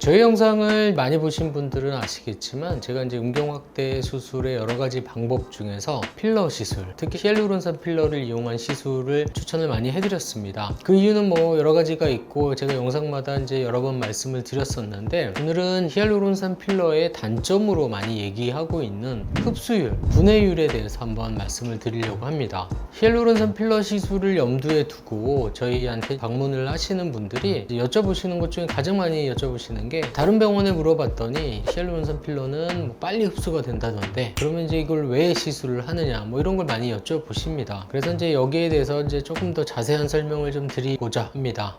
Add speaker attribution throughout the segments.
Speaker 1: 저희 영상을 많이 보신 분들은 아시겠지만 제가 이제 음경 확대 수술의 여러 가지 방법 중에서 필러 시술, 특히 히알루론산 필러를 이용한 시술을 추천을 많이 해드렸습니다. 그 이유는 뭐 여러 가지가 있고 제가 영상마다 이제 여러 번 말씀을 드렸었는데, 오늘은 히알루론산 필러의 단점으로 많이 얘기하고 있는 흡수율, 분해율에 대해서 한번 말씀을 드리려고 합니다. 히알루론산 필러 시술을 염두에 두고 저희한테 방문을 하시는 분들이 여쭤보시는 것 중에 가장 많이 여쭤보시는 게, 다른 병원에 물어봤더니 히알루론산 필러는 뭐 빨리 흡수가 된다던데 그러면 이제 이걸 왜 시술을 하느냐, 뭐 이런 걸 많이 여쭤보십니다. 그래서 이제 여기에 대해서 이제 조금 더 자세한 설명을 좀 드리고자 합니다.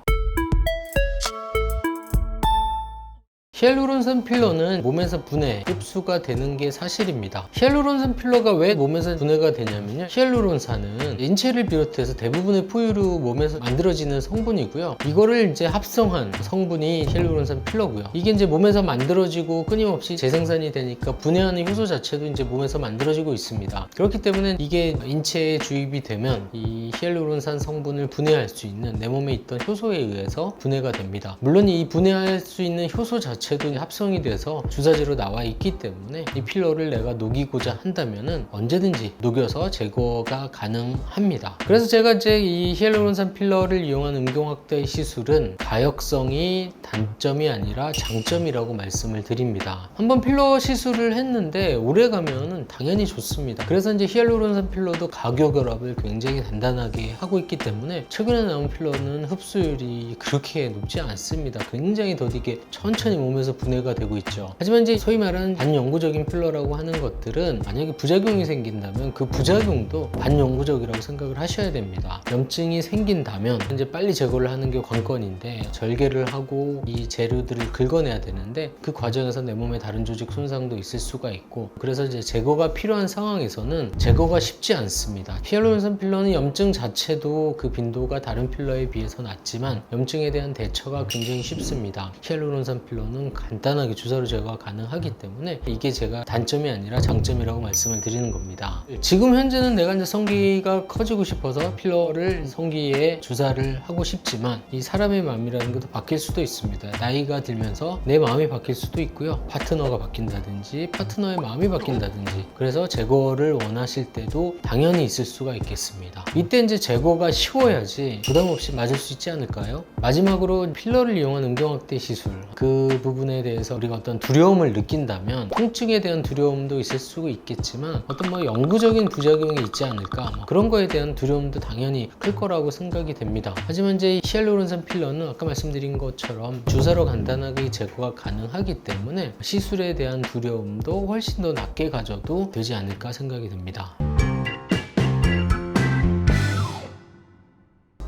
Speaker 1: 히알루론산 필러는 몸에서 분해, 흡수가 되는 게 사실입니다. 히알루론산 필러가 왜 몸에서 분해가 되냐면요, 히알루론산은 인체를 비롯해서 대부분의 포유류 몸에서 만들어지는 성분이고요. 이거를 이제 합성한 성분이 히알루론산 필러고요. 이게 이제 몸에서 만들어지고 끊임없이 재생산이 되니까 분해하는 효소 자체도 이제 몸에서 만들어지고 있습니다. 그렇기 때문에 이게 인체에 주입이 되면 이 히알루론산 성분을 분해할 수 있는 내 몸에 있던 효소에 의해서 분해가 됩니다. 물론 이 분해할 수 있는 효소 자체도 합성이 돼서 주사제로 나와 있기 때문에 이 필러를 내가 녹이고자 한다면은 언제든지 녹여서 제거가 가능합니다. 그래서 제가 이제 이 히알루론산 필러를 이용한 음경 확대 시술은 가역성이 단점이 아니라 장점이라고 말씀을 드립니다. 한번 필러 시술을 했는데 오래 가면은 당연히 좋습니다. 그래서 이제 히알루론산 필러도 가교 결합을 굉장히 단단하게 하고 있기 때문에 최근에 나온 필러는 흡수율이 그렇게 높지 않습니다. 굉장히 더디게 천천히 몸에서 분해가 되고 있죠. 하지만 이제 소위 말하는 반영구적인 필러라고 하는 것들은 만약에 부작용이 생긴다면 그 부작용도 반영구적이라고 생각을 하셔야 됩니다. 염증이 생긴다면 이제 빨리 제거를 하는 게 관건인데, 절개를 하고 이 재료들을 긁어내야 되는데 그 과정에서 내 몸에 다른 조직 손상도 있을 수가 있고, 그래서 이제 제거가 필요한 상황에서는 제거가 쉽지 않습니다. 히알루론산 필러는 염증 자체도 그 빈도가 다른 필러에 비해서 낮지만 염증에 대한 대처가 굉장히 쉽습니다. 히알루론산 필러는 간단하게 주사로 제거가 가능하기 때문에 이게 제가 단점이 아니라 장점이라고 말씀을 드리는 겁니다. 지금 현재는 내가 이제 성기가 커지고 싶어서 필러를 성기에 주사를 하고 싶지만 이 사람의 마음이라는 것도 바뀔 수도 있습니다. 나이가 들면서 내 마음이 바뀔 수도 있고요, 파트너가 바뀐다든지 파트너의 마음이 바뀐다든지, 그래서 제거를 원하실 때도 당연히 있을 수가 있겠습니다. 이때 이제 제거가 쉬워야지 부담 없이 맞을 수 있지 않을까요? 마지막으로 필러를 이용한 음경 확대 시술, 그 부분에 대해서 우리가 어떤 두려움을 느낀다면, 통증에 대한 두려움도 있을 수 있겠지만 어떤 뭐 영구적인 부작용이 있지 않을까, 뭐 그런 거에 대한 두려움도 당연히 클 거라고 생각이 됩니다. 하지만 이제 히알루론산 필러는 아까 말씀드린 것처럼 주사로 간단하게 제거가 가능하기 때문에 시술에 대한 두려움도 훨씬 더 낮게 가져도 되지 않을까 생각이 됩니다.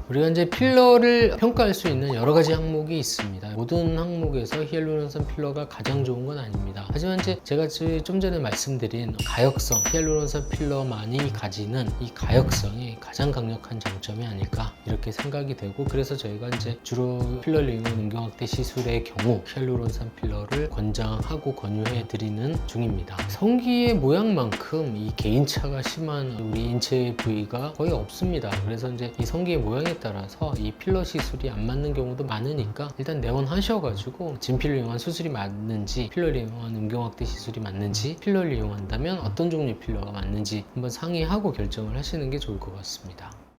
Speaker 1: 우리가 이제 필러를 평가할 수 있는 여러 가지 항목이 있습니다. 모든 항목에서 히알루론산 필러가 가장 좋은 건 아닙니다. 하지만 이제 제가 좀 전에 말씀드린 가역성, 히알루론산 필러만이 가지는 이 가역성이 가장 강력한 장점이 아닐까 이렇게 생각이 되고, 그래서 저희가 이제 주로 필러를 이용한 음경 확대 시술의 경우 히알루론산 필러를 권장하고 권유해 드리는 중입니다. 성기의 모양만큼 이 개인차가 심한 우리 인체 부위가 거의 없습니다. 그래서 이제 이 성기의 모양에 따라서 이 필러 시술이 안 맞는 경우도 많으니까 일단 내원하셔가지고 진피를 이용한 수술이 맞는지, 필러를 이용한 음경 확대 시술이 맞는지, 필러를 이용한다면 어떤 종류의 필러가 맞는지 한번 상의하고 결정을 하시는 게 좋을 것 같습니다.